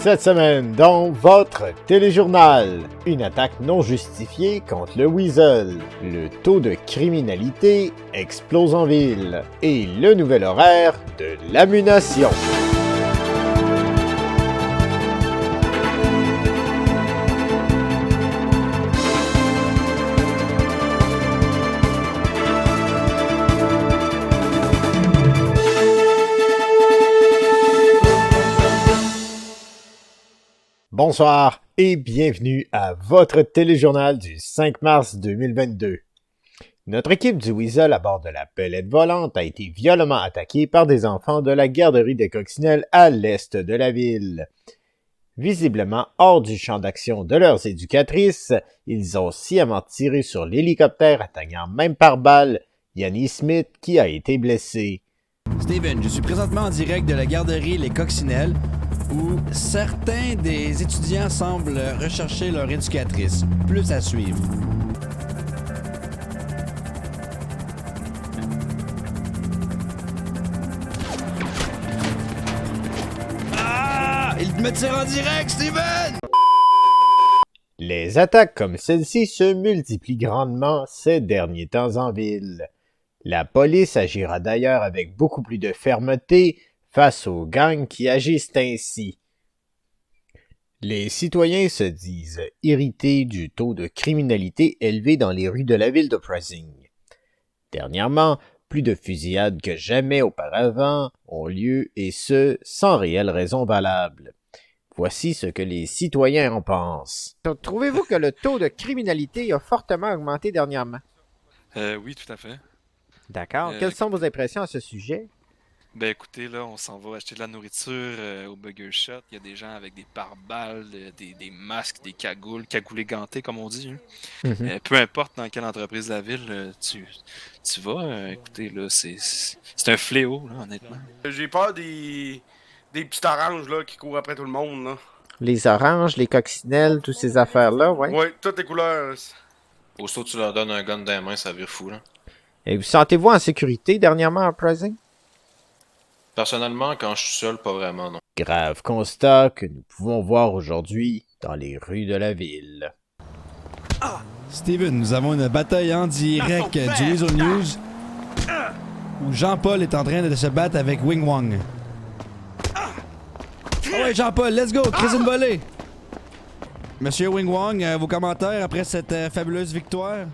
Cette semaine, dans votre téléjournal, une attaque non justifiée contre le Weasel, le taux de criminalité explose en ville et le nouvel horaire de l'Ammu-Nation. Bonsoir et bienvenue à votre téléjournal du 5 mars 2022. Notre équipe du Weasel à bord de la Belette volante a été violemment attaquée par des enfants de la garderie des Coccinelles à l'est de la ville. Visiblement hors du champ d'action de leurs éducatrices, ils ont sciemment tiré sur l'hélicoptère atteignant même par balle Yanni Smith qui a été blessé. Steven, je suis présentement en direct de la garderie Les Coccinelles où certains des étudiants semblent rechercher leur éducatrice. Plus à suivre. Ah! Il me tire en direct, Steven! Les attaques comme celle-ci se multiplient grandement ces derniers temps en ville. La police agira d'ailleurs avec beaucoup plus de fermeté face aux gangs qui agissent ainsi. Les citoyens se disent irrités du taux de criminalité élevé dans les rues de la ville de Pressing. Dernièrement, plus de fusillades que jamais auparavant ont lieu et ce, sans réelle raison valable. Voici ce que les citoyens en pensent. Trouvez-vous que le taux de criminalité a fortement augmenté dernièrement? Oui, tout à fait. D'accord. Quelles sont vos impressions à ce sujet? Ben écoutez, là, on s'en va acheter de la nourriture au Burger Shot. Il y a des gens avec des pare-balles, des masques, des cagoules, cagoulés gantés, comme on dit. Hein. Peu importe dans quelle entreprise de la ville tu vas, écoutez, là, c'est un fléau, là, honnêtement. J'ai peur des petits oranges là, qui courent après tout le monde. Là. Les oranges, les coccinelles, toutes ces affaires-là, ouais. Oui, toutes les couleurs. Aussitôt que tu leur donnes un gun dans les mains, ça vire fou, là. Et vous sentez-vous en sécurité dernièrement à Pressing? Personnellement, quand je suis seul, pas vraiment, non. Grave constat que nous pouvons voir aujourd'hui dans les rues de la ville. Steven, nous avons une bataille en direct du Weasel News où Jean-Paul est en train de se battre avec Wing Wong. Oh ouais, Jean-Paul, let's go, crise une volée! Monsieur Wing Wong, vos commentaires après cette fabuleuse victoire?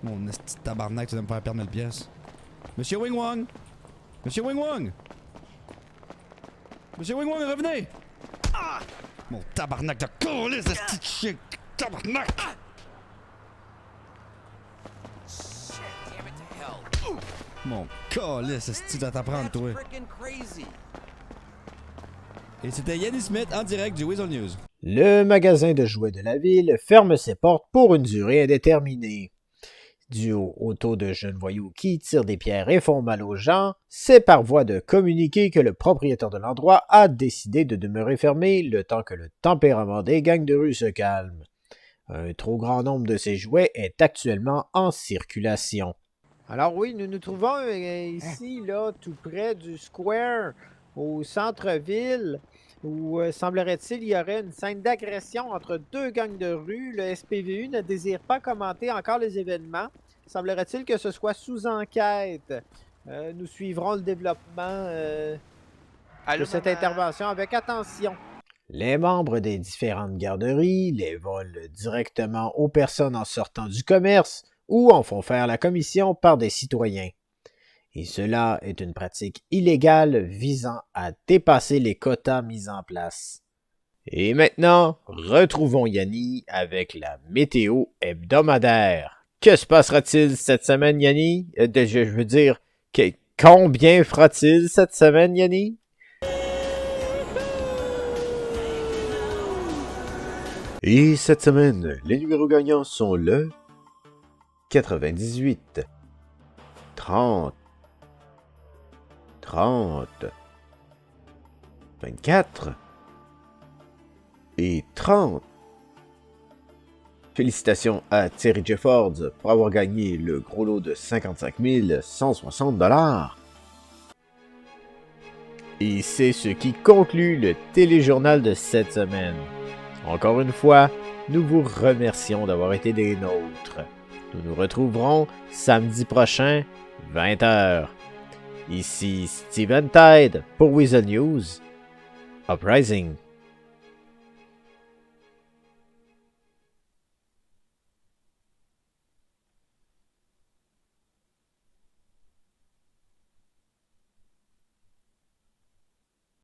Mon esti de tabarnak, tu vas me faire perdre 1000 pièces. Monsieur Wing Wong! Monsieur Wing Wong! Monsieur Wing Wong, revenez! Mon tabarnak de colis, esti de chien! Tabarnak! Mon colis, esti de t'apprendre, toi. Et c'était Yanni Smith en direct du Weasel News. Le magasin de jouets de la ville ferme ses portes pour une durée indéterminée. Dû au taux de jeunes voyous qui tirent des pierres et font mal aux gens, c'est par voie de communiqué que le propriétaire de l'endroit a décidé de demeurer fermé le temps que le tempérament des gangs de rue se calme. Un trop grand nombre de ces jouets est actuellement en circulation. Alors oui, nous nous trouvons ici, là, tout près du Square, au centre-ville, où semblerait-il il y aurait une scène d'agression entre deux gangs de rue. Le SPVU ne désire pas commenter encore les événements. Semblerait-il que ce soit sous enquête. Nous suivrons le développement de cette intervention avec attention. Les membres des différentes garderies les volent directement aux personnes en sortant du commerce ou en font faire la commission par des citoyens. Et cela est une pratique illégale visant à dépasser les quotas mis en place. Et maintenant, retrouvons Yanni avec la météo hebdomadaire. Que se passera-t-il cette semaine, Yanni? Je veux dire, combien fera-t-il cette semaine, Yanni? Et cette semaine, les numéros gagnants sont le 98, 30, 30, 24 et 30. Félicitations à Thierry Jeffords pour avoir gagné le gros lot de 55 160 $. Et c'est ce qui conclut le téléjournal de cette semaine. Encore une fois, nous vous remercions d'avoir été des nôtres. Nous nous retrouverons samedi prochain, 20h. Ici Steven Tide pour Weasel News. Uprising.